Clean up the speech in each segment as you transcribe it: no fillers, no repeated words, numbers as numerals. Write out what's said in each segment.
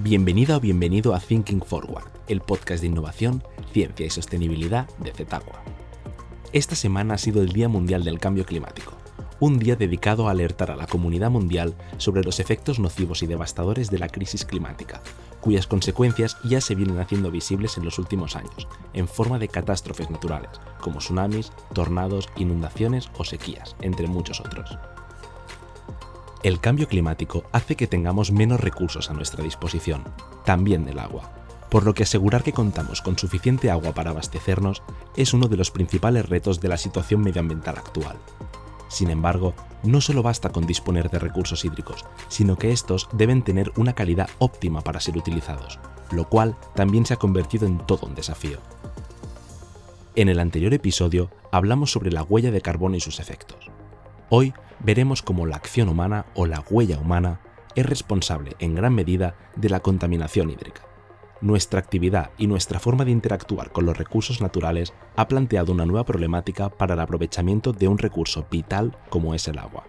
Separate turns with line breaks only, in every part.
Bienvenida o bienvenido a Thinking Forward, el podcast de innovación, ciencia y sostenibilidad de Zetaqua. Esta semana ha sido el Día Mundial del Cambio Climático, un día dedicado a alertar a la comunidad mundial sobre los efectos nocivos y devastadores de la crisis climática, cuyas consecuencias ya se vienen haciendo visibles en los últimos años, en forma de catástrofes naturales, como tsunamis, tornados, inundaciones o sequías, entre muchos otros. El cambio climático hace que tengamos menos recursos a nuestra disposición, también del agua, por lo que asegurar que contamos con suficiente agua para abastecernos es uno de los principales retos de la situación medioambiental actual. Sin embargo, no solo basta con disponer de recursos hídricos, sino que estos deben tener una calidad óptima para ser utilizados, lo cual también se ha convertido en todo un desafío. En el anterior episodio hablamos sobre la huella de carbono y sus efectos. Hoy veremos cómo la acción humana o la huella humana es responsable en gran medida de la contaminación hídrica. Nuestra actividad y nuestra forma de interactuar con los recursos naturales ha planteado una nueva problemática para el aprovechamiento de un recurso vital como es el agua.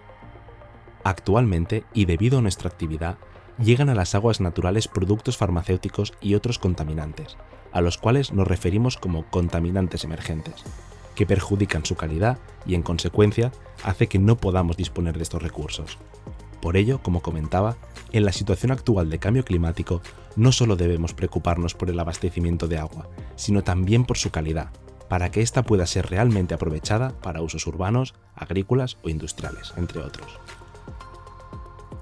Actualmente, y debido a nuestra actividad, llegan a las aguas naturales productos farmacéuticos y otros contaminantes, a los cuales nos referimos como contaminantes emergentes, que perjudican su calidad y, en consecuencia, hace que no podamos disponer de estos recursos. Por ello, como comentaba, en la situación actual de cambio climático, no solo debemos preocuparnos por el abastecimiento de agua, sino también por su calidad, para que ésta pueda ser realmente aprovechada para usos urbanos, agrícolas o industriales, entre otros.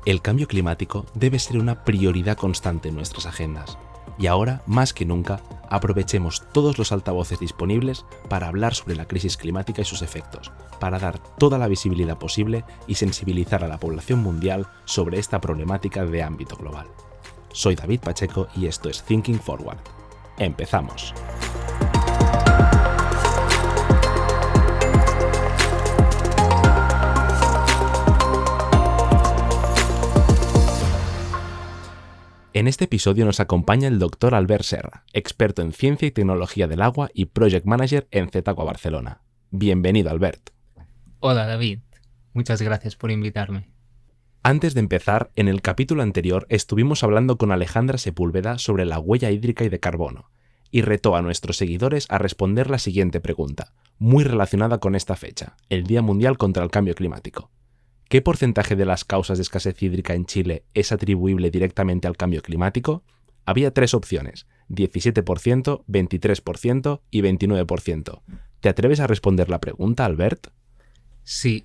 El cambio climático debe ser una prioridad constante en nuestras agendas, y ahora, más que nunca, aprovechemos todos los altavoces disponibles para hablar sobre la crisis climática y sus efectos, para dar toda la visibilidad posible y sensibilizar a la población mundial sobre esta problemática de ámbito global. Soy David Pacheco y esto es Thinking Forward. ¡Empezamos! En este episodio nos acompaña el Dr. Albert Serra, experto en ciencia y tecnología del agua y Project Manager en Zetaqua Barcelona. Bienvenido, Albert.
Hola, David. Muchas gracias por invitarme.
Antes de empezar, en el capítulo anterior estuvimos hablando con Alejandra Sepúlveda sobre la huella hídrica y de carbono, y retó a nuestros seguidores a responder la siguiente pregunta, muy relacionada con esta fecha, el Día Mundial contra el Cambio Climático. ¿Qué porcentaje de las causas de escasez hídrica en Chile es atribuible directamente al cambio climático? Había 3 opciones, 17%, 23% y 29%. ¿Te atreves a responder la pregunta, Albert?
Sí,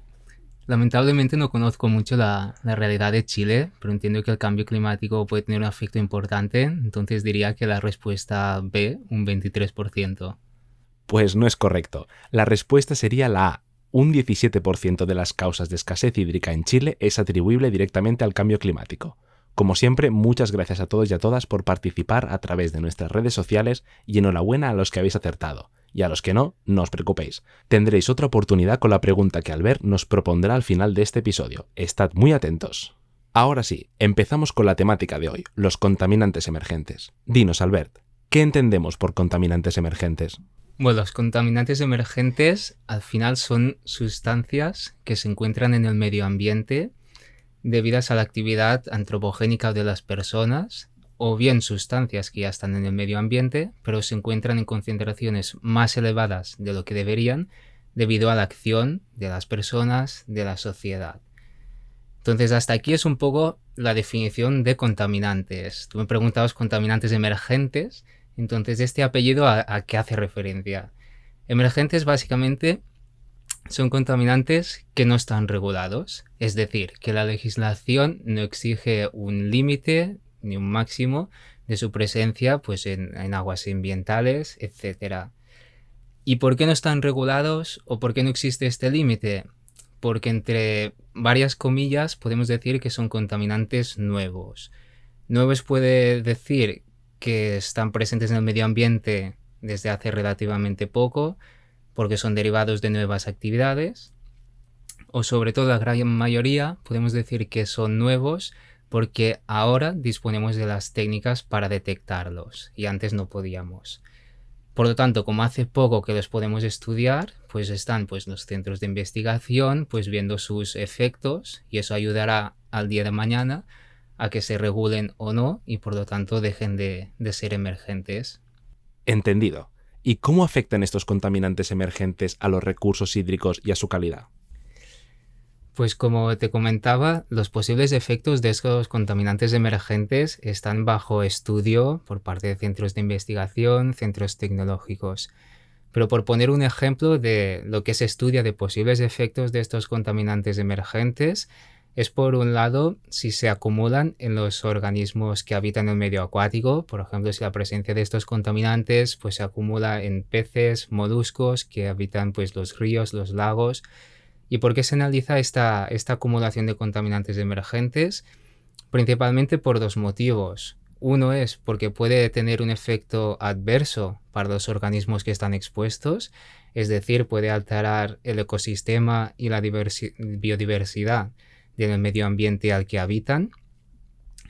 lamentablemente no conozco mucho la realidad de Chile, pero entiendo que el cambio climático puede tener un efecto importante, entonces diría que la respuesta B, un 23%.
Pues no es correcto. La respuesta sería la A. Un 17% de las causas de escasez hídrica en Chile es atribuible directamente al cambio climático. Como siempre, muchas gracias a todos y a todas por participar a través de nuestras redes sociales y enhorabuena a los que habéis acertado. Y a los que no os preocupéis. Tendréis otra oportunidad con la pregunta que Albert nos propondrá al final de este episodio. Estad muy atentos. Ahora sí, empezamos con la temática de hoy, los contaminantes emergentes. Dinos, Albert, ¿qué entendemos por contaminantes emergentes?
Bueno, los contaminantes emergentes al final son sustancias que se encuentran en el medio ambiente debidas a la actividad antropogénica de las personas, o bien sustancias que ya están en el medio ambiente, pero se encuentran en concentraciones más elevadas de lo que deberían debido a la acción de las personas, de la sociedad. Entonces, hasta aquí es un poco la definición de contaminantes. Tú me preguntabas contaminantes emergentes. Entonces, ¿este apellido a qué hace referencia? Emergentes básicamente son contaminantes que no están regulados, es decir, que la legislación no exige un límite ni un máximo de su presencia pues, en aguas ambientales, etc. ¿Y por qué no están regulados o por qué no existe este límite? Porque entre varias comillas podemos decir que son contaminantes nuevos. Nuevos puede decir que están presentes en el medio ambiente desde hace relativamente poco, porque son derivados de nuevas actividades, o sobre todo la gran mayoría podemos decir que son nuevos porque ahora disponemos de las técnicas para detectarlos y antes no podíamos. Por lo tanto, como hace poco que los podemos estudiar, pues están los centros de investigación viendo sus efectos y eso ayudará al día de mañana a que se regulen o no y por lo tanto dejen de ser emergentes.
Entendido. ¿Y cómo afectan estos contaminantes emergentes a los recursos hídricos y a su calidad?
Pues como te comentaba, los posibles efectos de estos contaminantes emergentes están bajo estudio por parte de centros de investigación, centros tecnológicos. Pero por poner un ejemplo de lo que se estudia de posibles efectos de estos contaminantes emergentes, es por un lado si se acumulan en los organismos que habitan el medio acuático, por ejemplo si la presencia de estos contaminantes pues se acumula en peces, moluscos que habitan pues los ríos, los lagos. ¿Y por qué se analiza esta acumulación de contaminantes emergentes? Principalmente por dos motivos. Uno es porque puede tener un efecto adverso para los organismos que están expuestos, es decir, puede alterar el ecosistema y la biodiversidad del medio ambiente al que habitan.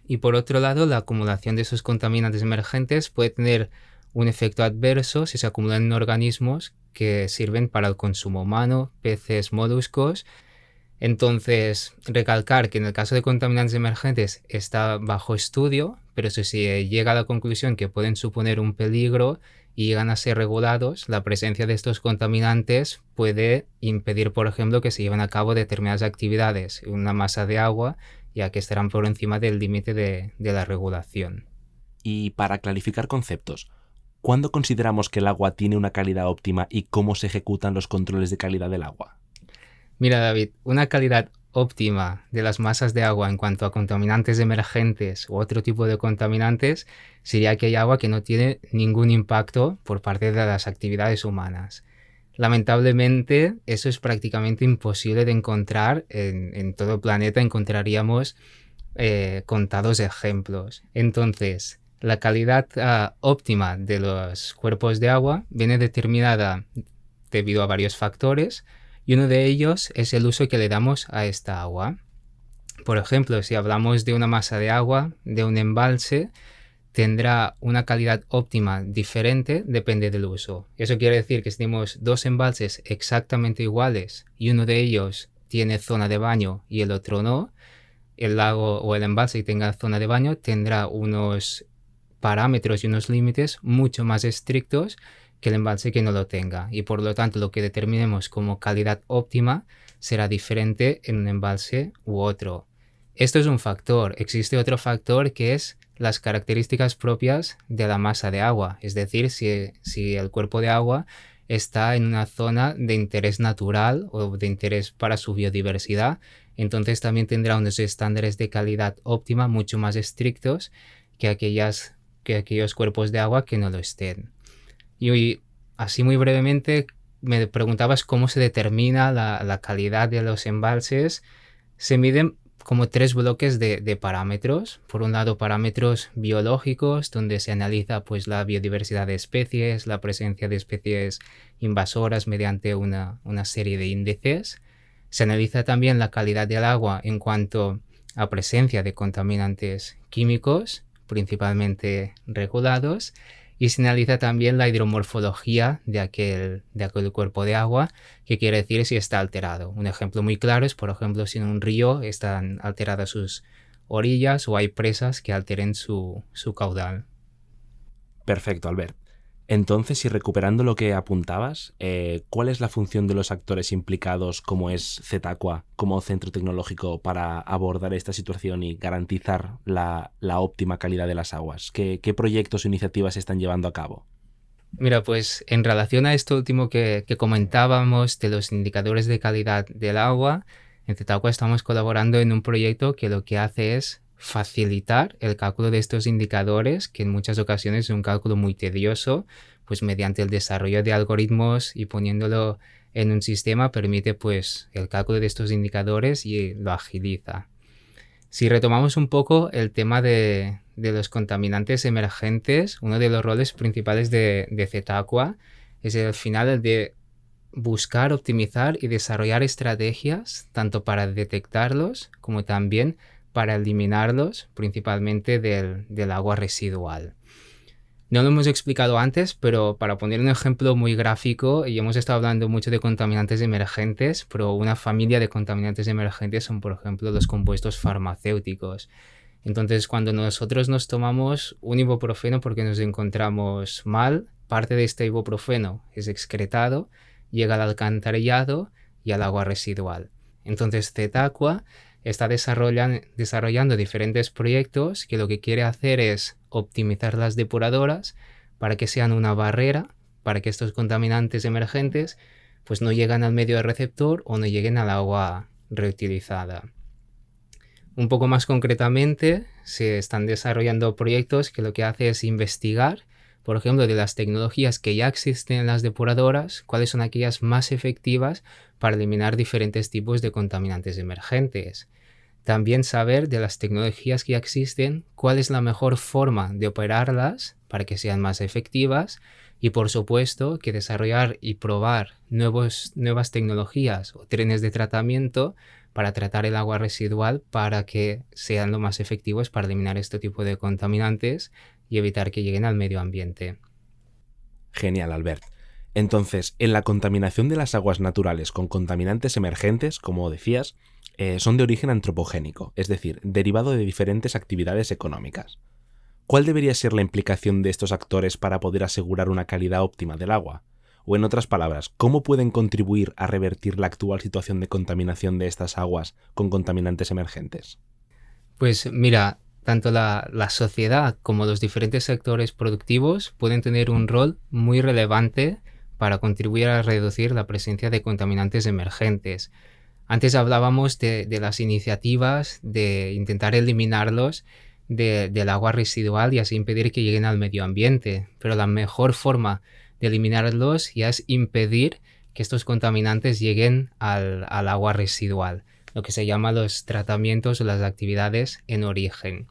Y por otro lado, la acumulación de esos contaminantes emergentes puede tener un efecto adverso si se acumulan en organismos que sirven para el consumo humano, peces, moluscos. Entonces, recalcar que en el caso de contaminantes emergentes está bajo estudio, pero si se llega a la conclusión que pueden suponer un peligro y llegan a ser regulados, la presencia de estos contaminantes puede impedir, por ejemplo, que se lleven a cabo determinadas actividades en una masa de agua, ya que estarán por encima del límite de la regulación.
Y para clarificar conceptos, ¿cuándo consideramos que el agua tiene una calidad óptima y cómo se ejecutan los controles de calidad del agua?
Mira, David, una calidad óptima de las masas de agua en cuanto a contaminantes emergentes u otro tipo de contaminantes sería aquella agua que no tiene ningún impacto por parte de las actividades humanas. Lamentablemente, eso es prácticamente imposible de encontrar en todo el planeta. Encontraríamos contados ejemplos. Entonces, la calidad óptima de los cuerpos de agua viene determinada debido a varios factores, y uno de ellos es el uso que le damos a esta agua. Por ejemplo, si hablamos de una masa de agua, de un embalse, tendrá una calidad óptima diferente, depende del uso. Eso quiere decir que si tenemos dos embalses exactamente iguales y uno de ellos tiene zona de baño y el otro no, el lago o el embalse que tenga zona de baño tendrá unos parámetros y unos límites mucho más estrictos que el embalse que no lo tenga, y por lo tanto lo que determinemos como calidad óptima será diferente en un embalse u otro. Esto es un factor. Existe otro factor que es las características propias de la masa de agua, es decir, si el cuerpo de agua está en una zona de interés natural o de interés para su biodiversidad, entonces también tendrá unos estándares de calidad óptima mucho más estrictos que aquellos cuerpos de agua que no lo estén. Y así muy brevemente me preguntabas cómo se determina la calidad de los embalses. Se miden como tres bloques de parámetros. Por un lado, parámetros biológicos, donde se analiza pues la biodiversidad de especies, la presencia de especies invasoras mediante una serie de índices. Se analiza también la calidad del agua en cuanto a presencia de contaminantes químicos, principalmente regulados, y se analiza también la hidromorfología de aquel cuerpo de agua, que quiere decir si está alterado. Un ejemplo muy claro es, por ejemplo, si en un río están alteradas sus orillas o hay presas que alteren su caudal.
Perfecto, Albert. Entonces, y recuperando lo que apuntabas, ¿cuál es la función de los actores implicados, como es Zetaqua, como centro tecnológico, para abordar esta situación y garantizar la óptima calidad de las aguas? ¿Qué proyectos o iniciativas se están llevando a cabo?
Mira, pues en relación a esto último que comentábamos de los indicadores de calidad del agua, en Zetaqua estamos colaborando en un proyecto que lo que hace es facilitar el cálculo de estos indicadores, que en muchas ocasiones es un cálculo muy tedioso, pues mediante el desarrollo de algoritmos y poniéndolo en un sistema permite pues el cálculo de estos indicadores y lo agiliza. Si retomamos un poco el tema de los contaminantes emergentes, uno de los roles principales de Zetaqua es al final el de buscar, optimizar y desarrollar estrategias tanto para detectarlos como también para eliminarlos, principalmente del agua residual. No lo hemos explicado antes, pero para poner un ejemplo muy gráfico, y hemos estado hablando mucho de contaminantes emergentes, pero una familia de contaminantes emergentes son, por ejemplo, los compuestos farmacéuticos. Entonces, cuando nosotros nos tomamos un ibuprofeno porque nos encontramos mal, parte de este ibuprofeno es excretado, llega al alcantarillado y al agua residual. Entonces, Zetaqua está desarrollando diferentes proyectos que lo que quiere hacer es optimizar las depuradoras para que sean una barrera para que estos contaminantes emergentes pues no lleguen al medio receptor o no lleguen al agua reutilizada. Un poco más concretamente, se están desarrollando proyectos que lo que hace es investigar, por ejemplo, de las tecnologías que ya existen en las depuradoras, cuáles son aquellas más efectivas para eliminar diferentes tipos de contaminantes emergentes. También saber de las tecnologías que ya existen, cuál es la mejor forma de operarlas para que sean más efectivas y, por supuesto, que desarrollar y probar nuevas tecnologías o trenes de tratamiento para tratar el agua residual para que sean lo más efectivos para eliminar este tipo de contaminantes y evitar que lleguen al medio ambiente.
Genial, Albert. Entonces, en la contaminación de las aguas naturales con contaminantes emergentes, como decías, son de origen antropogénico, es decir, derivado de diferentes actividades económicas. ¿Cuál debería ser la implicación de estos actores para poder asegurar una calidad óptima del agua? O en otras palabras, ¿cómo pueden contribuir a revertir la actual situación de contaminación de estas aguas con contaminantes emergentes?
Pues mira, tanto la sociedad como los diferentes sectores productivos pueden tener un rol muy relevante para contribuir a reducir la presencia de contaminantes emergentes. Antes hablábamos de las iniciativas de intentar eliminarlos del agua residual y así impedir que lleguen al medio ambiente, pero la mejor forma de eliminarlos ya es impedir que estos contaminantes lleguen al agua residual, lo que se llama los tratamientos o las actividades en origen.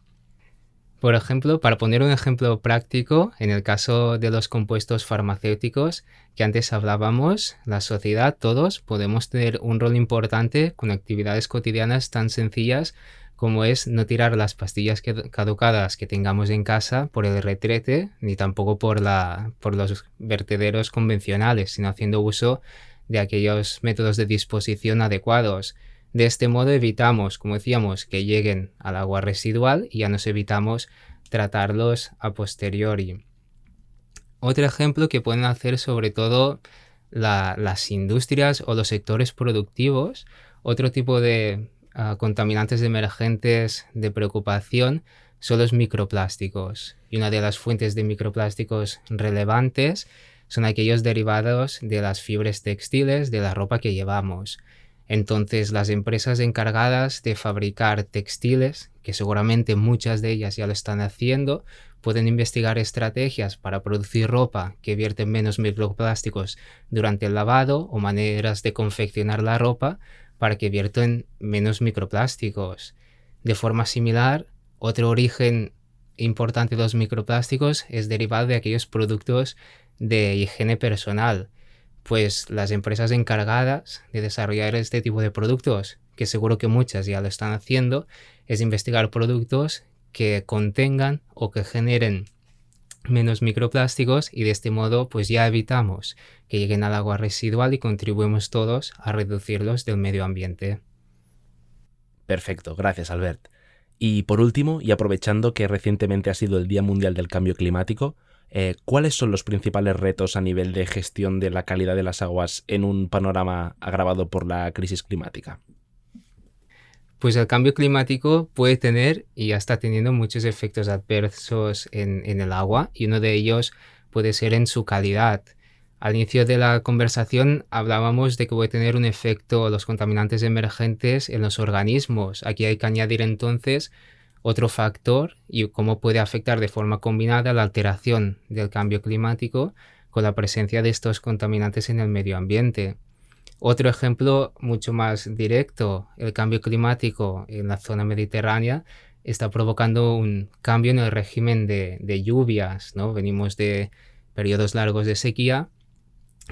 Por ejemplo, para poner un ejemplo práctico, en el caso de los compuestos farmacéuticos que antes hablábamos, la sociedad, todos podemos tener un rol importante con actividades cotidianas tan sencillas como es no tirar las pastillas caducadas que tengamos en casa por el retrete, ni tampoco por los vertederos convencionales, sino haciendo uso de aquellos métodos de disposición adecuados. De este modo evitamos, como decíamos, que lleguen al agua residual y ya nos evitamos tratarlos a posteriori. Otro ejemplo que pueden hacer sobre todo las industrias o los sectores productivos, otro tipo de contaminantes emergentes de preocupación son los microplásticos. Y una de las fuentes de microplásticos relevantes son aquellos derivados de las fibras textiles de la ropa que llevamos. Entonces, las empresas encargadas de fabricar textiles, que seguramente muchas de ellas ya lo están haciendo, pueden investigar estrategias para producir ropa que vierten menos microplásticos durante el lavado o maneras de confeccionar la ropa para que vierten menos microplásticos. De forma similar, otro origen importante de los microplásticos es derivado de aquellos productos de higiene personal. Pues las empresas encargadas de desarrollar este tipo de productos, que seguro que muchas ya lo están haciendo, es investigar productos que contengan o que generen menos microplásticos y de este modo pues ya evitamos que lleguen al agua residual y contribuimos todos a reducirlos del medio ambiente.
Perfecto, gracias Albert. Y por último, y aprovechando que recientemente ha sido el Día Mundial del Cambio Climático, ¿cuáles son los principales retos a nivel de gestión de la calidad de las aguas en un panorama agravado por la crisis climática?
Pues el cambio climático puede tener y ya está teniendo muchos efectos adversos en el agua y uno de ellos puede ser en su calidad. Al inicio de la conversación hablábamos de que puede tener un efecto los contaminantes emergentes en los organismos. Aquí hay que añadir entonces otro factor y cómo puede afectar de forma combinada la alteración del cambio climático con la presencia de estos contaminantes en el medio ambiente. Otro ejemplo mucho más directo, el cambio climático en la zona mediterránea está provocando un cambio en el régimen de lluvias, ¿no? Venimos de periodos largos de sequía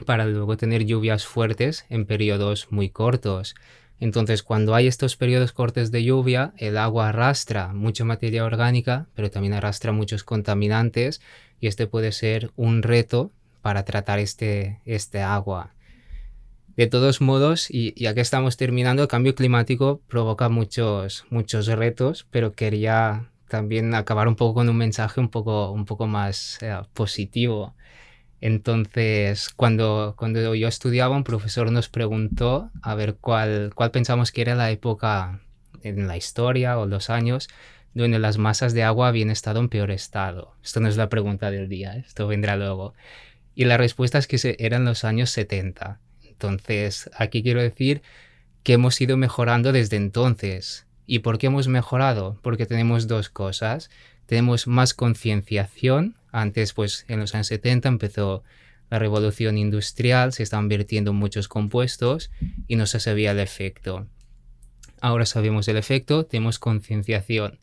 para luego tener lluvias fuertes en periodos muy cortos. Entonces, cuando hay estos periodos cortos de lluvia, el agua arrastra mucha materia orgánica, pero también arrastra muchos contaminantes y este puede ser un reto para tratar este agua. De todos modos, y ya que estamos terminando, el cambio climático provoca muchos retos, pero quería también acabar un poco con un mensaje un poco más positivo. Entonces, cuando yo estudiaba, un profesor nos preguntó a ver cuál pensamos que era la época en la historia o los años donde las masas de agua habían estado en peor estado. Esto no es la pregunta del día, esto vendrá luego. Y la respuesta es que eran los años 70. Entonces, aquí quiero decir que hemos ido mejorando desde entonces. ¿Y por qué hemos mejorado? Porque tenemos dos cosas. Tenemos más concienciación. Antes, pues en los años 70 empezó la revolución industrial, se estaban vertiendo muchos compuestos y no se sabía el efecto. Ahora sabemos el efecto, tenemos concienciación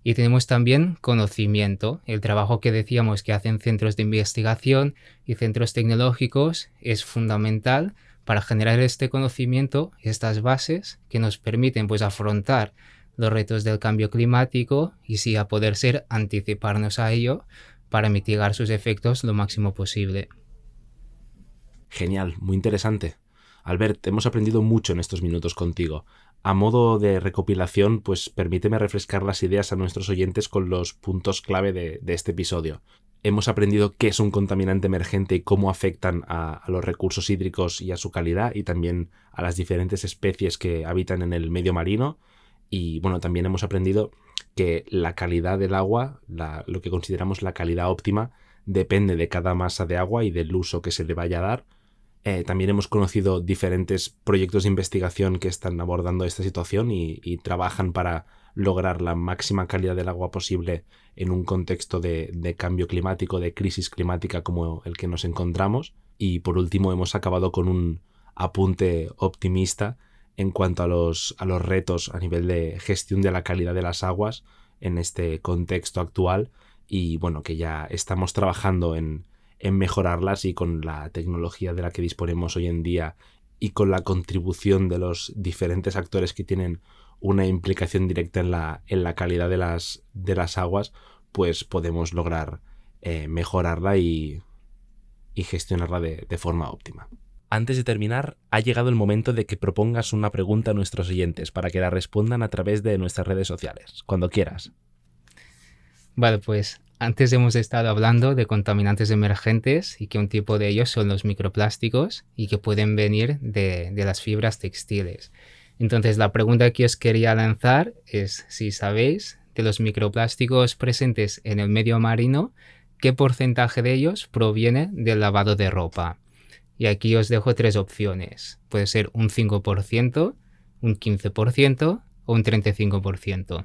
y tenemos también conocimiento. El trabajo que decíamos que hacen centros de investigación y centros tecnológicos es fundamental para generar este conocimiento, estas bases que nos permiten pues afrontar los retos del cambio climático y sí, a poder ser, anticiparnos a ello para mitigar sus efectos lo máximo posible.
Genial, muy interesante. Albert, hemos aprendido mucho en estos minutos contigo. A modo de recopilación, pues permíteme refrescar las ideas a nuestros oyentes con los puntos clave de este episodio. Hemos aprendido qué es un contaminante emergente y cómo afectan a los recursos hídricos y a su calidad, y también a las diferentes especies que habitan en el medio marino. Y bueno, también hemos aprendido que la calidad del agua, lo que consideramos la calidad óptima, depende de cada masa de agua y del uso que se le vaya a dar. También hemos conocido diferentes proyectos de investigación que están abordando esta situación y trabajan para lograr la máxima calidad del agua posible en un contexto de cambio climático, de crisis climática como el que nos encontramos. Y por último hemos acabado con un apunte optimista en cuanto a los retos a nivel de gestión de la calidad de las aguas en este contexto actual, y bueno, que ya estamos trabajando en mejorarlas, y con la tecnología de la que disponemos hoy en día y con la contribución de los diferentes actores que tienen una implicación directa en la calidad de las aguas, pues podemos lograr mejorarla y gestionarla de forma óptima. Antes de terminar, ha llegado el momento de que propongas una pregunta a nuestros oyentes para que la respondan a través de nuestras redes sociales, cuando quieras.
Vale, pues antes hemos estado hablando de contaminantes emergentes y que un tipo de ellos son los microplásticos y que pueden venir de las fibras textiles. Entonces, la pregunta que os quería lanzar es si sabéis de los microplásticos presentes en el medio marino, ¿qué porcentaje de ellos proviene del lavado de ropa? Y aquí os dejo 3 opciones. Puede ser un 5%, un 15% o un 35%.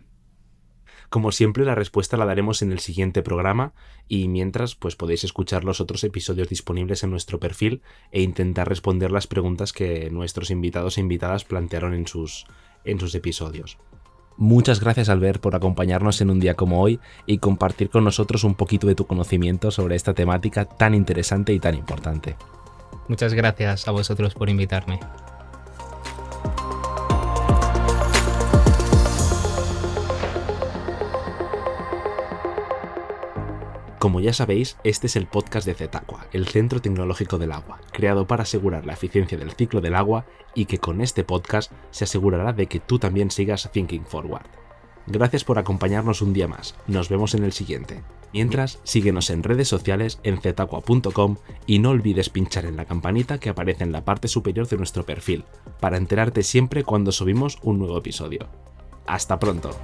Como siempre, la respuesta la daremos en el siguiente programa, y mientras pues podéis escuchar los otros episodios disponibles en nuestro perfil e intentar responder las preguntas que nuestros invitados e invitadas plantearon en sus episodios. Muchas gracias, Albert, por acompañarnos en un día como hoy y compartir con nosotros un poquito de tu conocimiento sobre esta temática tan interesante y tan importante.
Muchas gracias a vosotros por invitarme.
Como ya sabéis, este es el podcast de Cetaqua, el Centro Tecnológico del Agua, creado para asegurar la eficiencia del ciclo del agua, y que con este podcast se asegurará de que tú también sigas Thinking Forward. Gracias por acompañarnos un día más, nos vemos en el siguiente. Mientras, síguenos en redes sociales en cetaqua.com y no olvides pinchar en la campanita que aparece en la parte superior de nuestro perfil, para enterarte siempre cuando subimos un nuevo episodio. ¡Hasta pronto!